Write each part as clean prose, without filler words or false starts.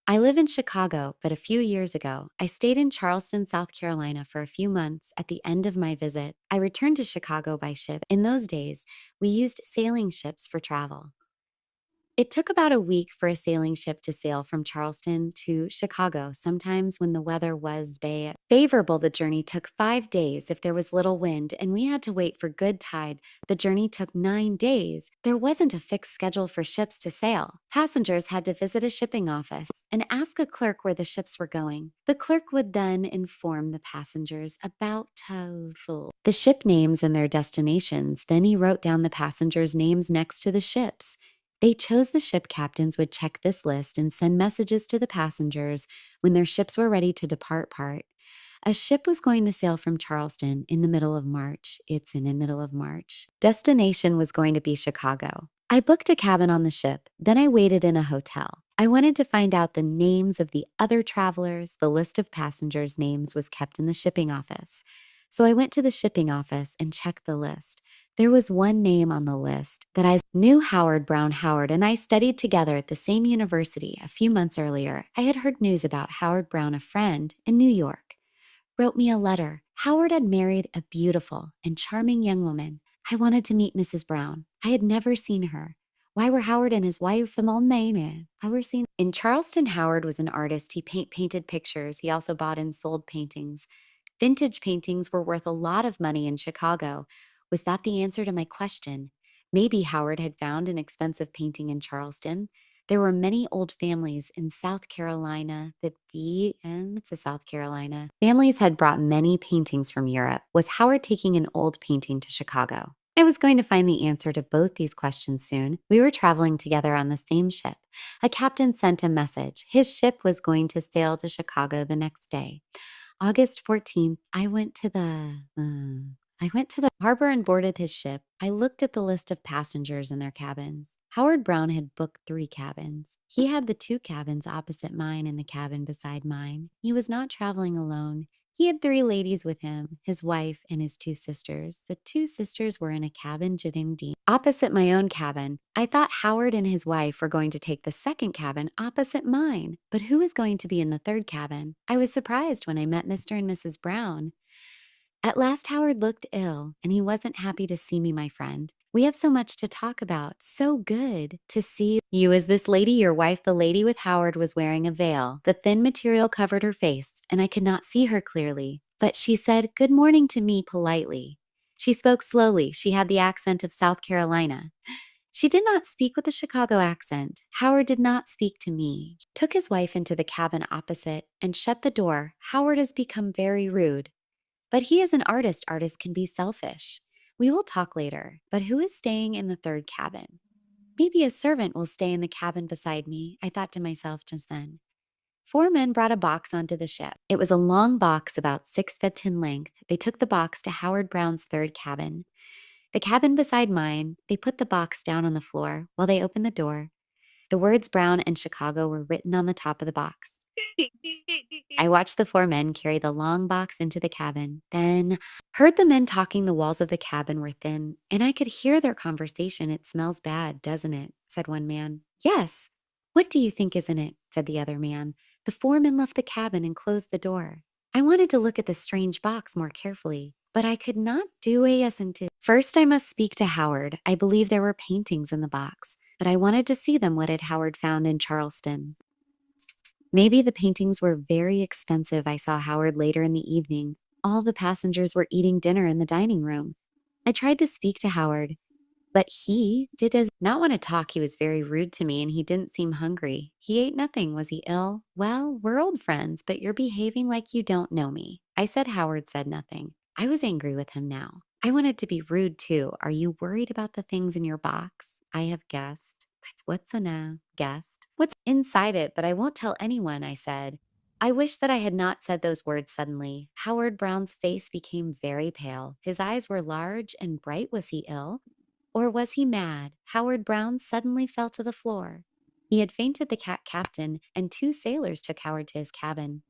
I live in Chicago, but a few years ago, I stayed in Charleston, South Carolina for a few months. At the end of my visit, I returned to Chicago by ship. In those days, we used sailing ships for travel. It took about a week for a sailing ship to sail from Charleston to Chicago. Sometimes, when the weather was favorable, the journey took 5 days if there was little wind, and we had to wait for good tide. The journey took 9 days. There wasn't a fixed schedule for ships to sail. Passengers had to visit a shipping office and ask a clerk where the ships were going. The clerk would then inform the passengers about the ship names and their destinations. Then he wrote down the passengers' names next to the ships. They chose the ship captains would check this list and send messages to the passengers when their ships were ready to depart. A ship was going to sail from Charleston in the middle of March. It's in the middle of March. Destination was going to be Chicago. I booked a cabin on the ship. Then I waited in a hotel. I wanted to find out the names of the other travelers. The list of passengers' names was kept in the shipping office. So I went to the shipping office and checked the list. There was one name on the list that I knew. Howard Brown. Howard and I studied together at the same university a few months earlier. I had heard news about Howard Brown. A friend in New York wrote me a letter. Howard had married a beautiful and charming young woman. I wanted to meet Mrs. Brown. I had never seen her. Why were Howard and his wife I were seen in Charleston. Howard was an artist. He painted pictures. He also bought and sold paintings. Vintage paintings were worth a lot of money in Chicago. Was that the answer to my question? Maybe Howard had found an expensive painting in Charleston. There were many old families in South Carolina and it's a South Carolina. Families had brought many paintings from Europe. Was Howard taking an old painting to Chicago? I was going to find the answer to both these questions soon. We were traveling together on the same ship. A captain sent a message. His ship was going to sail to Chicago the next day. August 14th, I went to the harbor and boarded his ship. I looked at the list of passengers in their cabins. Howard Brown had booked 3 cabins. He had the 2 cabins opposite mine and the cabin beside mine. He was not traveling alone. He had 3 ladies with him, his wife and his 2 sisters. The 2 sisters were in a cabin opposite my own cabin. I thought Howard and his wife were going to take the second cabin opposite mine, but who was going to be in the third cabin? I was surprised when I met Mr. and Mrs. Brown. At last, Howard looked ill, and he wasn't happy to see me, my friend. We have so much to talk about. So good to see you. Is this lady your wife? The lady with Howard was wearing a veil. The thin material covered her face, and I could not see her clearly. But she said good morning to me politely. She spoke slowly. She had the accent of South Carolina. She did not speak with a Chicago accent. Howard did not speak to me. He took his wife into the cabin opposite and shut the door. Howard has become very rude. But he is an artist. Artists can be selfish. We will talk later. But who is staying in the third cabin? Maybe a servant will stay in the cabin beside me, I thought to myself just then. 4 men brought a box onto the ship. It was a long box about 6 feet in length. They took the box to Howard Brown's third cabin. The cabin beside mine, they put the box down on the floor while they opened the door. The words Brown and Chicago were written on the top of the box. I watched the 4 men carry the long box into the cabin, then heard the men talking. The walls of the cabin were thin, and I could hear their conversation. It smells bad, doesn't it? Said one man. Yes. What do you think is in it? Said the other man. The 4 men left the cabin and closed the door. I wanted to look at the strange box more carefully, but I could not do until first I must speak to Howard. I believe there were paintings in the box, but I wanted to see them. What had Howard found in Charleston? Maybe the paintings were very expensive. I saw Howard later in the evening. All the passengers were eating dinner in the dining room. I tried to speak to Howard, but he did as not want to talk. He was very rude to me and he didn't seem hungry. He ate nothing. Was he ill? Well, we're old friends, but you're behaving like you don't know me. I said Howard said nothing. I was angry with him now. I wanted to be rude too. Are you worried about the things in your box? I have guessed. What's a guessed? What's inside it, but I won't tell anyone, I said. I wish that I had not said those words suddenly. Howard Brown's face became very pale. His eyes were large and bright. Was he ill? Or was he mad? Howard Brown suddenly fell to the floor. He had fainted. The captain and 2 sailors took Howard to his cabin.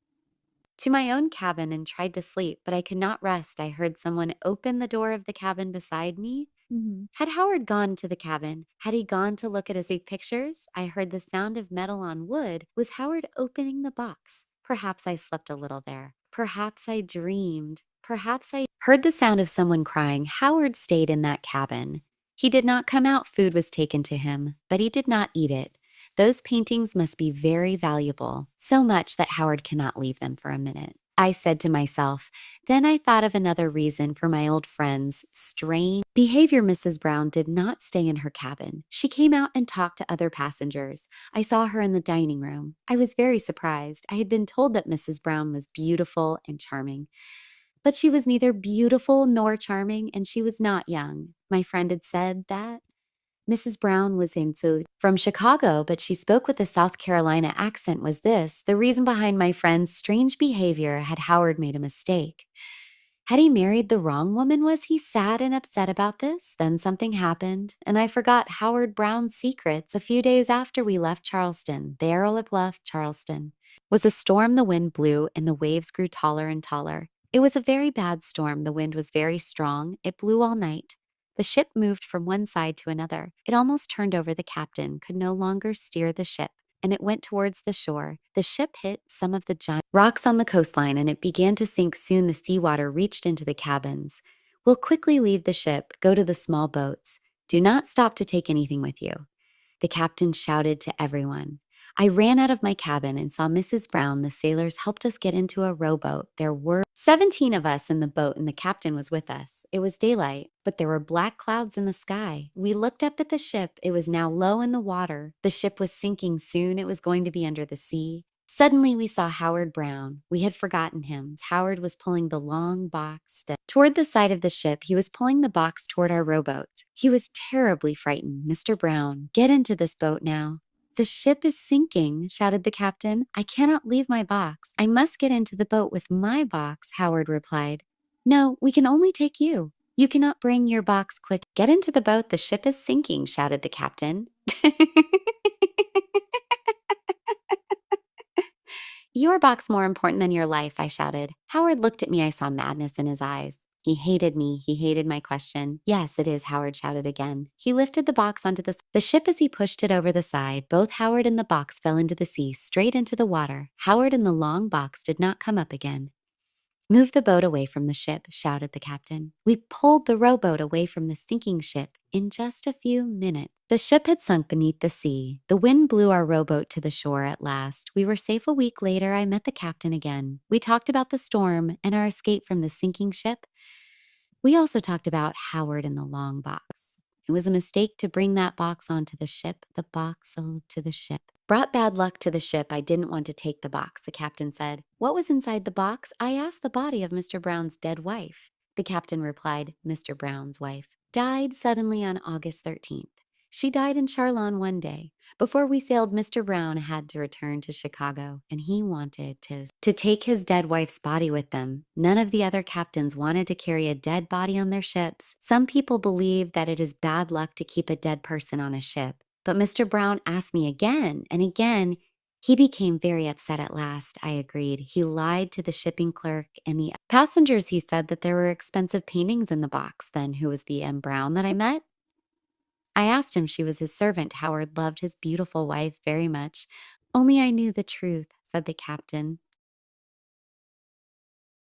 To my own cabin and tried to sleep, but I could not rest. I heard someone open the door of the cabin beside me. Mhm. Had Howard gone to the cabin? Had he gone to look at his big pictures? I heard the sound of metal on wood. Was Howard opening the box? Perhaps I slept a little there. Perhaps I dreamed. Perhaps I heard the sound of someone crying. Howard stayed in that cabin. He did not come out. Food was taken to him, but he did not eat it. Those paintings must be very valuable, so much that Howard cannot leave them for a minute. I said to myself, then I thought of another reason for my old friend's strange behavior. Mrs. Brown did not stay in her cabin. She came out and talked to other passengers. I saw her in the dining room. I was very surprised. I had been told that Mrs. Brown was beautiful and charming, but she was neither beautiful nor charming, and she was not young. My friend had said that Mrs. Brown was from Chicago, but she spoke with a South Carolina accent. Was this the reason behind my friend's strange behavior? Had Howard made a mistake? Had he married the wrong woman? Was he sad and upset about this? Then something happened, and I forgot Howard Brown's secrets. A few days after we left Charleston, the Earl of left Charleston, was a storm. The wind blew, and the waves grew taller and taller. It was a very bad storm. The wind was very strong. It blew all night. The ship moved from one side to another. It almost turned over. The captain could no longer steer the ship, and it went towards the shore. The ship hit some of the giant rocks on the coastline, and it began to sink. Soon the seawater reached into the cabins. We'll quickly leave the ship, go to the small boats. Do not stop to take anything with you, the captain shouted to everyone. I ran out of my cabin and saw Mrs. Brown. The sailors helped us get into a rowboat. There were 17 of us in the boat, and the captain was with us. It was daylight, but there were black clouds in the sky. We looked up at the ship. It was now low in the water. The ship was sinking. Soon it was going to be under the sea. Suddenly, we saw Howard Brown. We had forgotten him. Howard was pulling the long box toward the side of the ship. He was pulling the box toward our rowboat. He was terribly frightened. Mr. Brown, get into this boat now. The ship is sinking, shouted the captain. I cannot leave my box. I must get into the boat with my box, Howard replied. No, we can only take you. You cannot bring your box quick. Get into the boat. The ship is sinking, shouted the captain. Your box more important than your life, I shouted. Howard looked at me. I saw madness in his eyes. He hated me. He hated my question. Yes, it is, Howard shouted again. He lifted the box onto the ship as he pushed it over the side. Both Howard and the box fell into the sea, straight into the water. Howard and the long box did not come up again. Move the boat away from the ship, shouted the captain. We pulled the rowboat away from the sinking ship. In just a few minutes, the ship had sunk beneath the sea. The wind blew our rowboat to the shore at last. We were safe. A week later, I met the captain again. We talked about the storm and our escape from the sinking ship. We also talked about Howard and the long box. It was a mistake to bring that box onto the ship. The box to the ship brought bad luck to the ship. I didn't want to take the box, the captain said. What was inside the box? I asked. The body of Mr. Brown's dead wife. The captain replied, Mr. Brown's wife died suddenly on August 13th. She died in Charlon one day. Before we sailed, Mr. Brown had to return to Chicago, and he wanted to take his dead wife's body with them. None of the other captains wanted to carry a dead body on their ships. Some people believe that it is bad luck to keep a dead person on a ship. But Mr. Brown asked me again and again. He became very upset at last. I agreed. He lied to the shipping clerk and the passengers. He said that there were expensive paintings in the box. Then who was the M. Brown that I met? I asked him. She was his servant. Howard loved his beautiful wife very much. Only I knew the truth, said the captain.